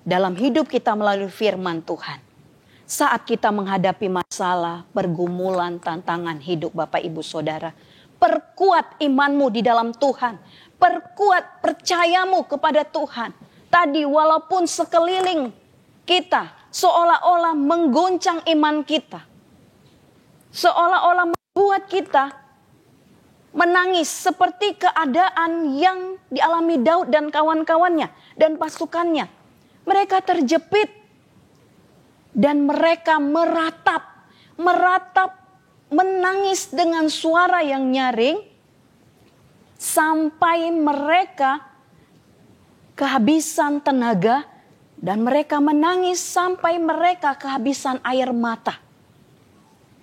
dalam hidup kita melalui firman Tuhan. Saat kita menghadapi masalah, pergumulan, tantangan hidup Bapak Ibu Saudara, perkuat imanmu di dalam Tuhan. Perkuat percayamu kepada Tuhan. Tadi walaupun sekeliling kita seolah-olah menggoncang iman kita. Seolah-olah membuat kita menangis seperti keadaan yang dialami Daud dan kawan-kawannya dan pasukannya. Mereka terjepit dan mereka meratap menangis dengan suara yang nyaring. Sampai mereka kehabisan tenaga dan mereka menangis sampai mereka kehabisan air mata.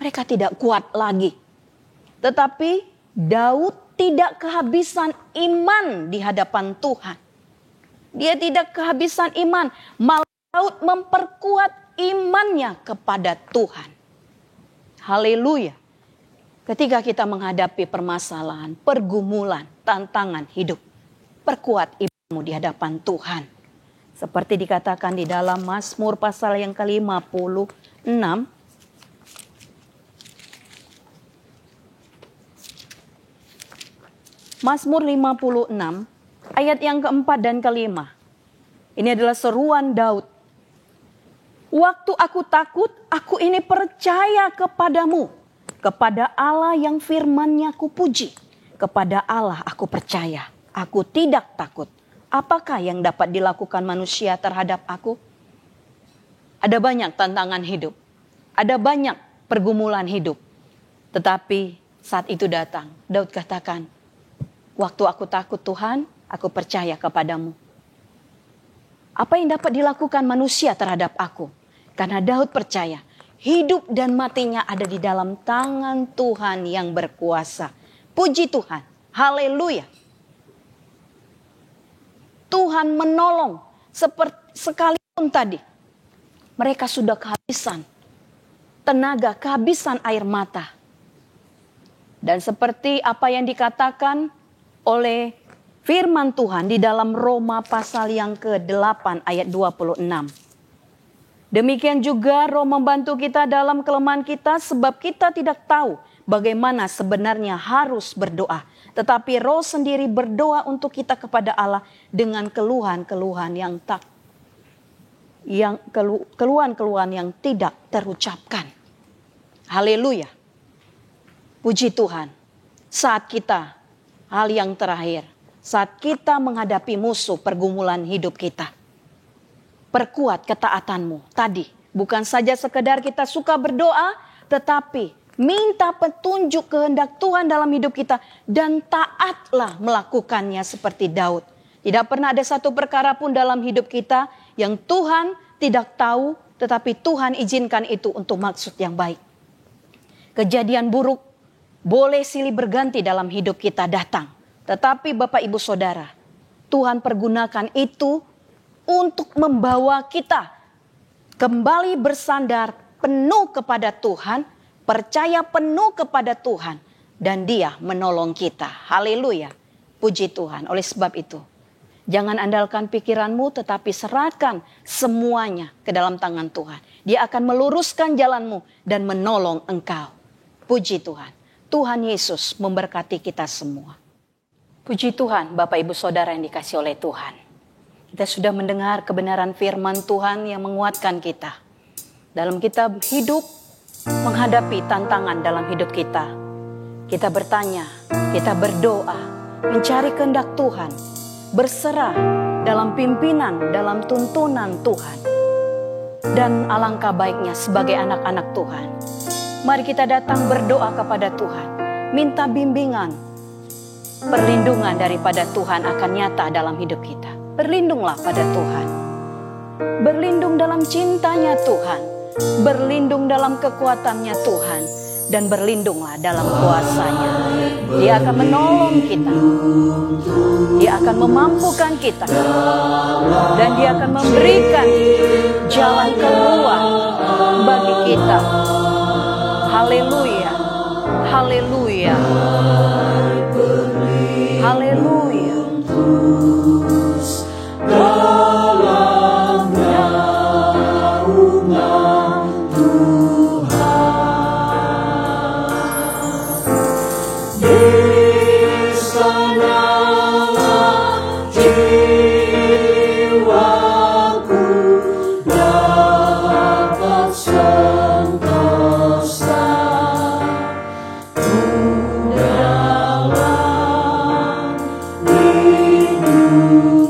Mereka tidak kuat lagi. Tetapi Daud tidak kehabisan iman di hadapan Tuhan. Dia tidak kehabisan iman. Malah Daud memperkuat imannya kepada Tuhan. Haleluya. Ketika kita menghadapi permasalahan, pergumulan, tantangan hidup, perkuat imanmu di hadapan Tuhan. Seperti dikatakan di dalam Mazmur pasal yang ke-56. Mazmur 56 ayat yang keempat dan kelima. Ini adalah seruan Daud. Waktu aku takut, aku ini percaya kepadamu. Kepada Allah yang firman-Nya kupuji. Kepada Allah aku percaya. Aku tidak takut. Apakah yang dapat dilakukan manusia terhadap aku? Ada banyak tantangan hidup. Ada banyak pergumulan hidup. Tetapi saat itu datang, Daud katakan, waktu aku takut Tuhan, aku percaya kepadamu. Apa yang dapat dilakukan manusia terhadap aku? Karena Daud percaya, hidup dan matinya ada di dalam tangan Tuhan yang berkuasa. Puji Tuhan. Haleluya. Tuhan menolong sekalipun tadi. Mereka sudah kehabisan tenaga, kehabisan air mata. Dan seperti apa yang dikatakan oleh firman Tuhan di dalam Roma pasal yang ke-8 ayat 26. Demikian juga Roh membantu kita dalam kelemahan kita sebab kita tidak tahu bagaimana sebenarnya harus berdoa. Tetapi Roh sendiri berdoa untuk kita kepada Allah dengan keluhan-keluhan yang tak yang keluhan-keluhan yang tidak terucapkan. Haleluya. Puji Tuhan. Saat kita, hal yang terakhir, saat kita menghadapi musuh pergumulan hidup kita, perkuat ketaatanmu tadi. Bukan saja sekedar kita suka berdoa, tetapi minta petunjuk kehendak Tuhan dalam hidup kita dan taatlah melakukannya seperti Daud. Tidak pernah ada satu perkara pun dalam hidup kita yang Tuhan tidak tahu, tetapi Tuhan izinkan itu untuk maksud yang baik. Kejadian buruk boleh silih berganti dalam hidup kita datang. Tetapi Bapak Ibu Saudara, Tuhan pergunakan itu untuk membawa kita kembali bersandar penuh kepada Tuhan, percaya penuh kepada Tuhan, dan Dia menolong kita. Haleluya, puji Tuhan. Oleh sebab itu, jangan andalkan pikiranmu, tetapi serahkan semuanya ke dalam tangan Tuhan. Dia akan meluruskan jalanmu dan menolong engkau. Puji Tuhan. Tuhan Yesus memberkati kita semua. Puji Tuhan, Bapak Ibu Saudara yang dikasihi oleh Tuhan. Kita sudah mendengar kebenaran firman Tuhan yang menguatkan kita. Dalam kita hidup, menghadapi tantangan dalam hidup kita. Kita bertanya, kita berdoa, mencari kehendak Tuhan. Berserah dalam pimpinan, dalam tuntunan Tuhan. Dan alangkah baiknya sebagai anak-anak Tuhan. Mari kita datang berdoa kepada Tuhan. Minta bimbingan. Perlindungan daripada Tuhan akan nyata dalam hidup kita. Berlindunglah pada Tuhan. Berlindung dalam cintanya Tuhan. Berlindung dalam kekuatannya Tuhan. Dan berlindunglah dalam kuasanya. Dia akan menolong kita. Dia akan memampukan kita. Dan Dia akan memberikan jalan keluar bagi kita. Haleluya. Haleluya. Haleluya. Dalam naungan Tuhan, di sanalah jiwaku dapat sentosa. Dalam lindungan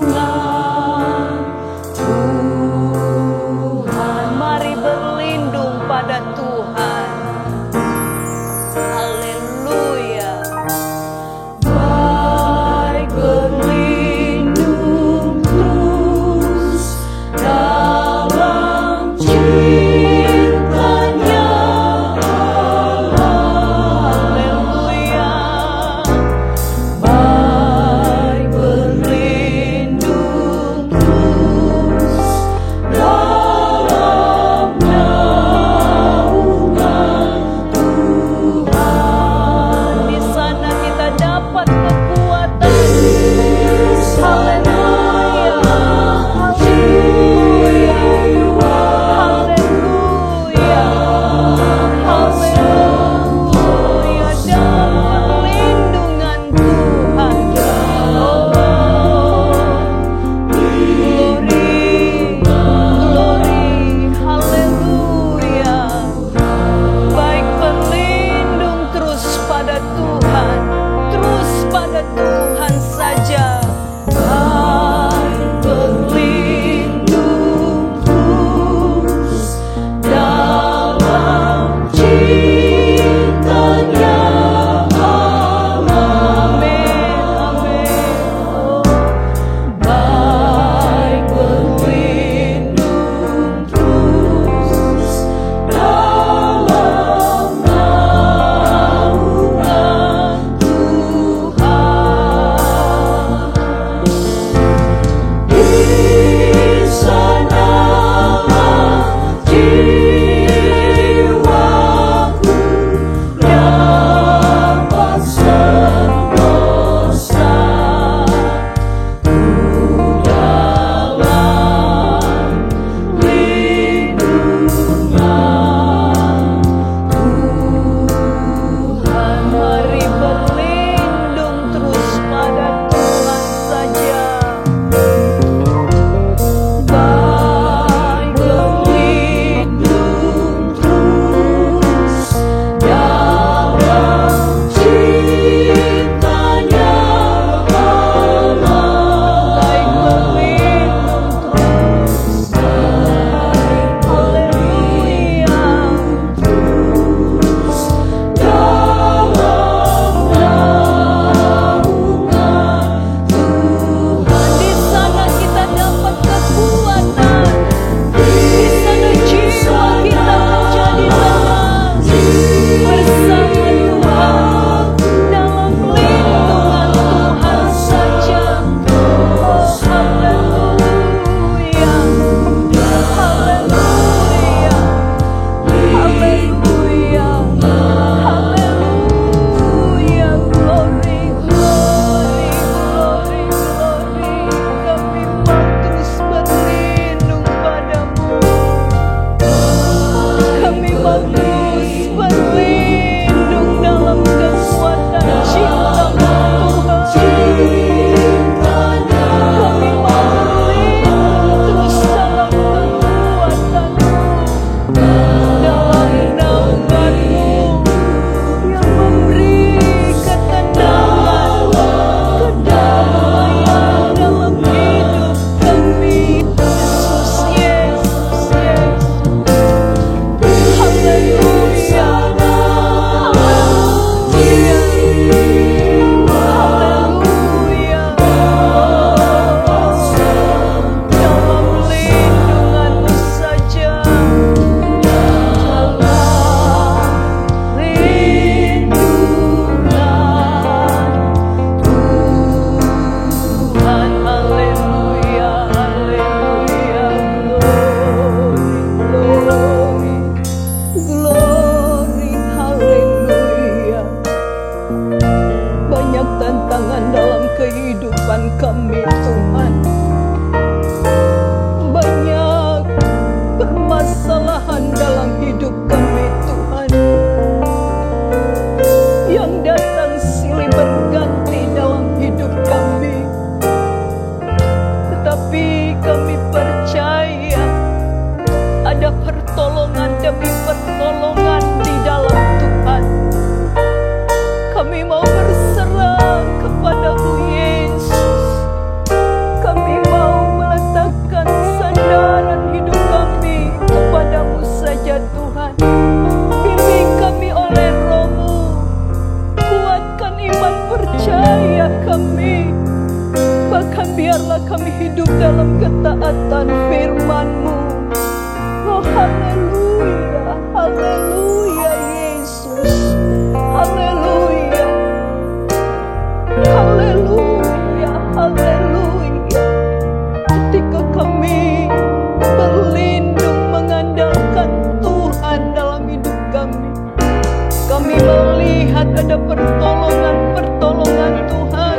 ada pertolongan Tuhan.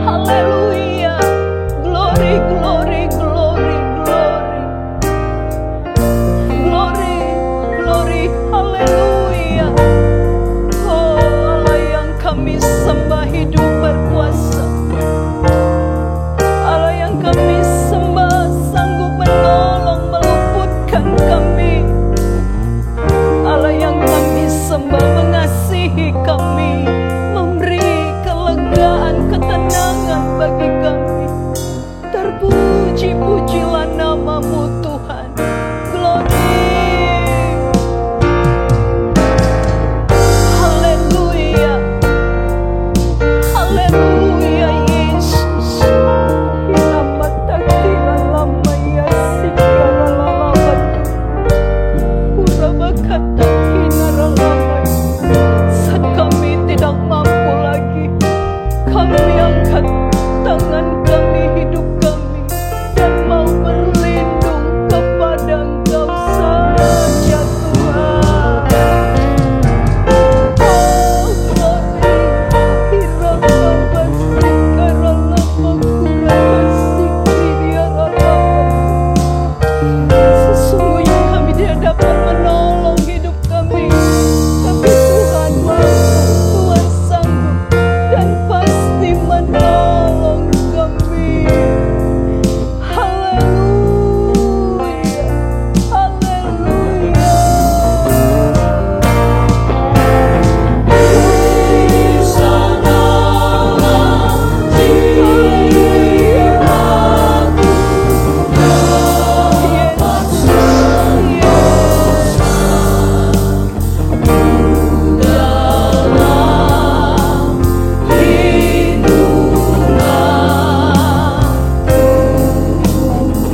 Haleluya. Glory, glory, glory, glory. Glory, glory, haleluya. Oh, Allah yang kami sembah hidup berkuasa. Allah yang kami sembah sanggup menolong, meluputkan kami. Allah yang kami sembah mengasihi kami, memberi kelegaan, ketenangan bagi kami. Terpuji-pujilah nama-Mu Tuhan. Glory. Haleluya. Haleluya Yesus. Saat kami tidak mampu lagi, kami angkat tangan kami, hidup kami, dan mau berlindung kepada Engkau saja Tuhan. Oh glory, sesungguhnya kami tidak dapat menolong hidup kami, tapi Tuhan mampu, Tuhan sanggup, dan pasti menolong kami. Haleluya, haleluya.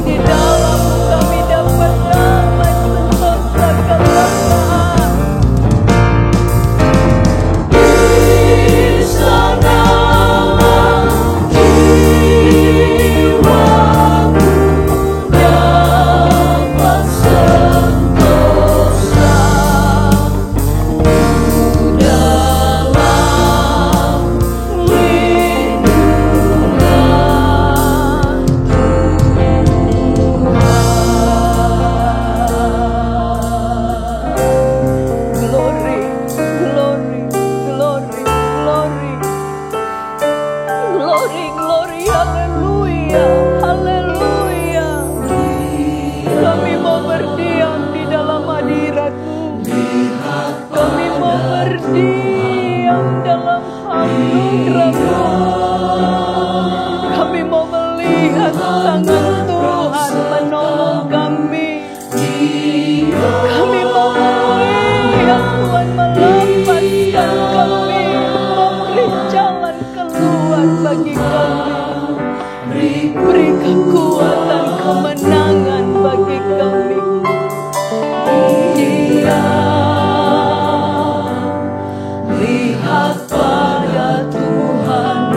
Di dalam kami dapat damai sentosa kebenaran. Di sana jiwaku dapat sentosa dalam lindungan Glory, glory, glory, glory. Glory, glory, haleluya, haleluya. Kami mau berdiam di dalam hadirat-Mu. Kami mau berdiam dalam anugerah-Mu. Kami mau melihat tangan Tuhan menolong kami. Kami mau melihat Tuhan melepaskan kami, memberi jalan keluar bagi kami. Beri kekuatan, kemenangan bagi kami. Lihat pada Tuhan.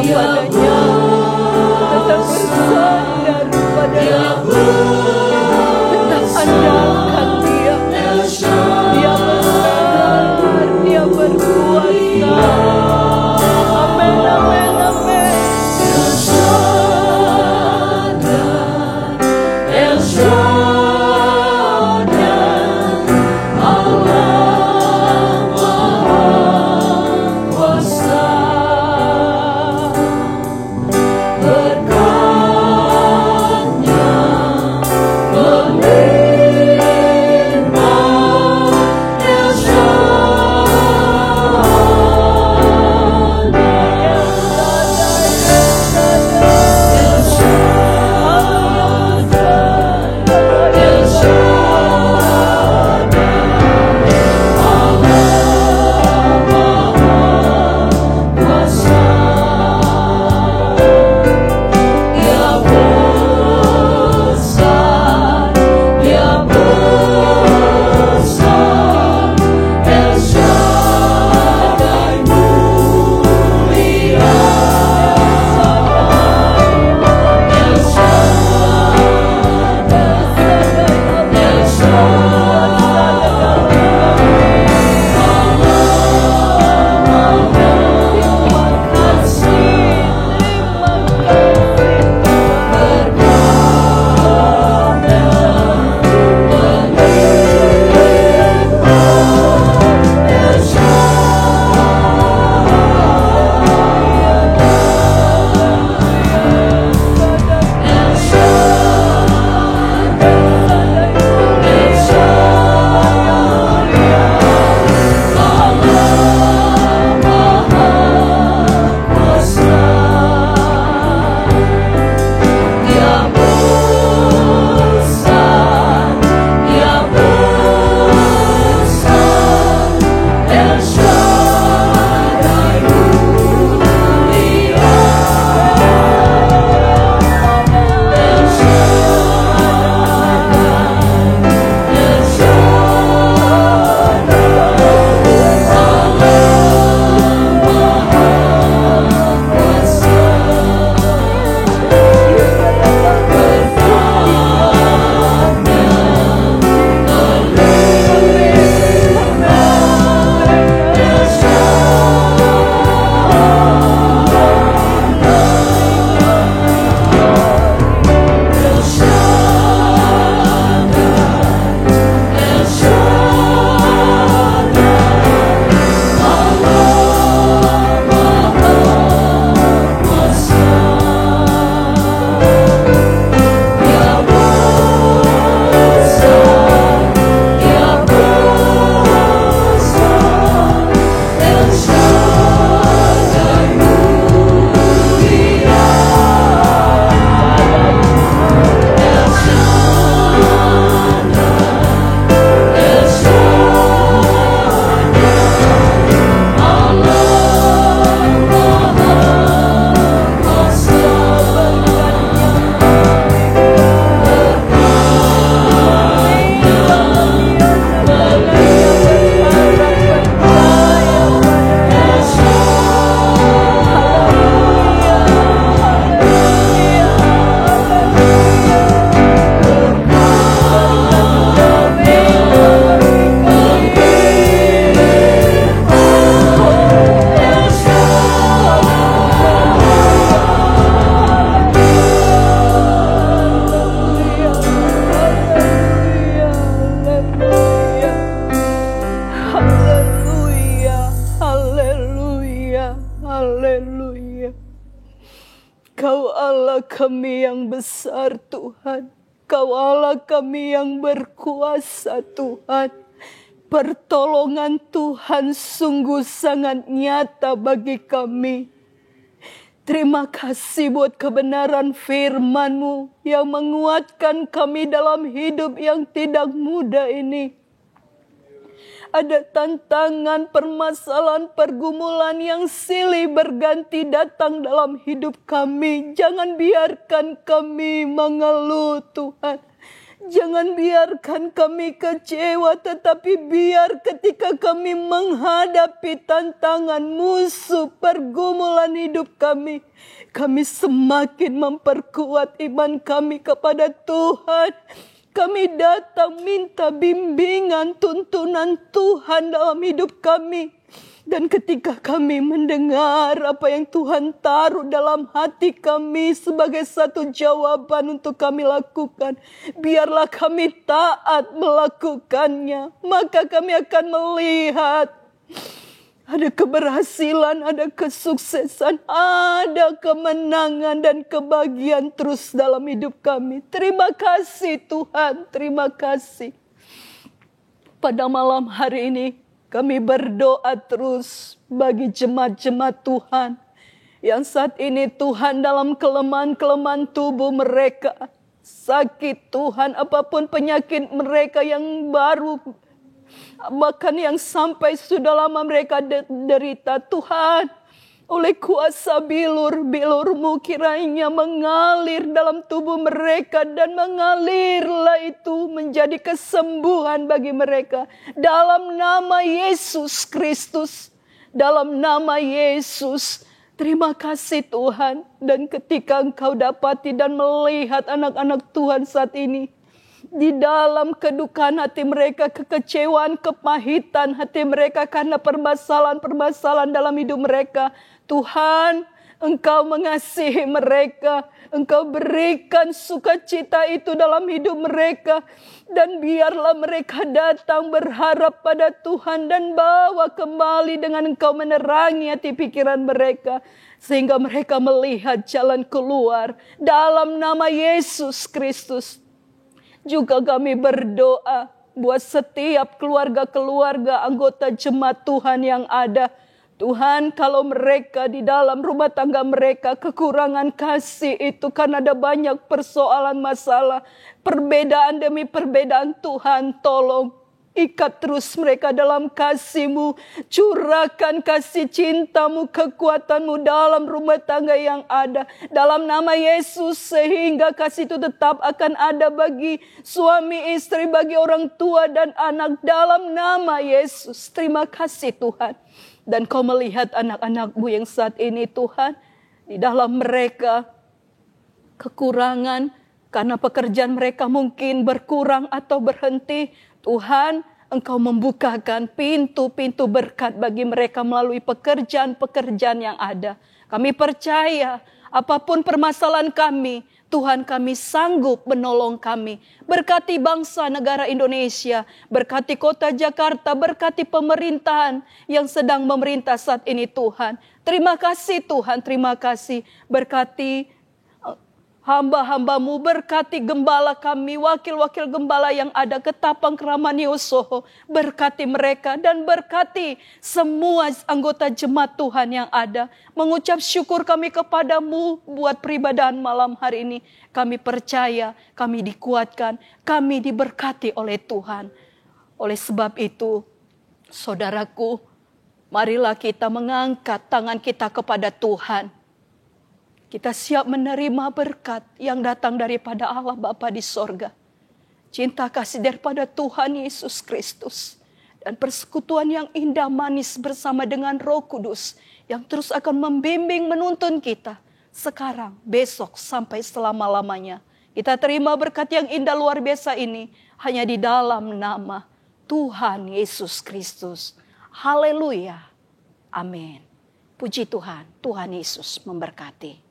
padanya, tetap bersandar padanya, tetap andalkan Dia. Dia besar, Dia berkuasa. Amin, amin, amin. Kau Allah kami yang besar Tuhan. Kau Allah kami yang berkuasa Tuhan. Pertolongan Tuhan sungguh sangat nyata bagi kami. Terima kasih buat kebenaran firman-Mu yang menguatkan kami dalam hidup yang tidak mudah ini. Ada tantangan, permasalahan, pergumulan yang silih berganti datang dalam hidup kami. Jangan biarkan kami mengeluh Tuhan. Jangan biarkan kami kecewa, tetapi biar ketika kami menghadapi tantangan musuh pergumulan hidup kami semakin memperkuat iman kami kepada Tuhan. Kami datang minta bimbingan, tuntunan Tuhan dalam hidup kami. Dan ketika kami mendengar apa yang Tuhan taruh dalam hati kami sebagai satu jawaban untuk kami lakukan, biarlah kami taat melakukannya. Maka kami akan melihat ada keberhasilan, ada kesuksesan, ada kemenangan dan kebahagiaan terus dalam hidup kami. Terima kasih Tuhan, terima kasih. Pada malam hari ini kami berdoa terus bagi jemaat-jemaat Tuhan yang saat ini Tuhan dalam kelemahan-kelemahan tubuh mereka. Sakit Tuhan, apapun penyakit mereka yang baru, bahkan yang sampai sudah lama mereka derita, Tuhan, oleh kuasa bilur-bilur-Mu kiranya mengalir dalam tubuh mereka dan mengalirlah itu menjadi kesembuhan bagi mereka. Dalam nama Yesus Kristus, dalam nama Yesus, terima kasih Tuhan. Dan ketika Engkau dapati dan melihat anak-anak Tuhan saat ini, di dalam kedukaan hati mereka, kekecewaan, kepahitan hati mereka karena permasalahan-permasalahan dalam hidup mereka, Tuhan, Engkau mengasihi mereka. Engkau berikan sukacita itu dalam hidup mereka. Dan biarlah mereka datang berharap pada Tuhan dan bawa kembali dengan Engkau menerangi hati pikiran mereka. Sehingga mereka melihat jalan keluar. Dalam nama Yesus Kristus. Juga kami berdoa buat setiap keluarga-keluarga anggota jemaat Tuhan yang ada. Tuhan, kalau mereka di dalam rumah tangga mereka kekurangan kasih itu karena ada banyak persoalan masalah, perbedaan demi perbedaan, Tuhan tolong ikat terus mereka dalam kasih-Mu, curahkan kasih cinta-Mu, kekuatan-Mu dalam rumah tangga yang ada. Dalam nama Yesus, sehingga kasih itu tetap akan ada bagi suami istri, bagi orang tua dan anak. Dalam nama Yesus, terima kasih Tuhan. Dan Kau melihat anak-anak-Mu yang saat ini Tuhan, di dalam mereka kekurangan karena pekerjaan mereka mungkin berkurang atau berhenti. Tuhan, Engkau membukakan pintu-pintu berkat bagi mereka melalui pekerjaan-pekerjaan yang ada. Kami percaya apapun permasalahan kami, Tuhan kami sanggup menolong kami. Berkati bangsa negara Indonesia, berkati kota Jakarta, berkati pemerintahan yang sedang memerintah saat ini Tuhan. Terima kasih Tuhan, terima kasih. Berkati hamba-hamba-Mu, berkati gembala kami, wakil-wakil gembala yang ada, Ketapang Kramaniosoho, berkati mereka dan berkati semua anggota jemaat Tuhan yang ada. Mengucap syukur kami kepada-Mu buat peribadahan malam hari ini. Kami percaya, kami dikuatkan, kami diberkati oleh Tuhan. Oleh sebab itu, saudaraku, marilah kita mengangkat tangan kita kepada Tuhan. Kita siap menerima berkat yang datang daripada Allah Bapa di sorga. Cinta kasih daripada Tuhan Yesus Kristus. Dan persekutuan yang indah manis bersama dengan Roh Kudus. Yang terus akan membimbing menuntun kita. Sekarang, besok, sampai selama-lamanya. Kita terima berkat yang indah luar biasa ini. Hanya di dalam nama Tuhan Yesus Kristus. Haleluya. Amin. Puji Tuhan. Tuhan Yesus memberkati.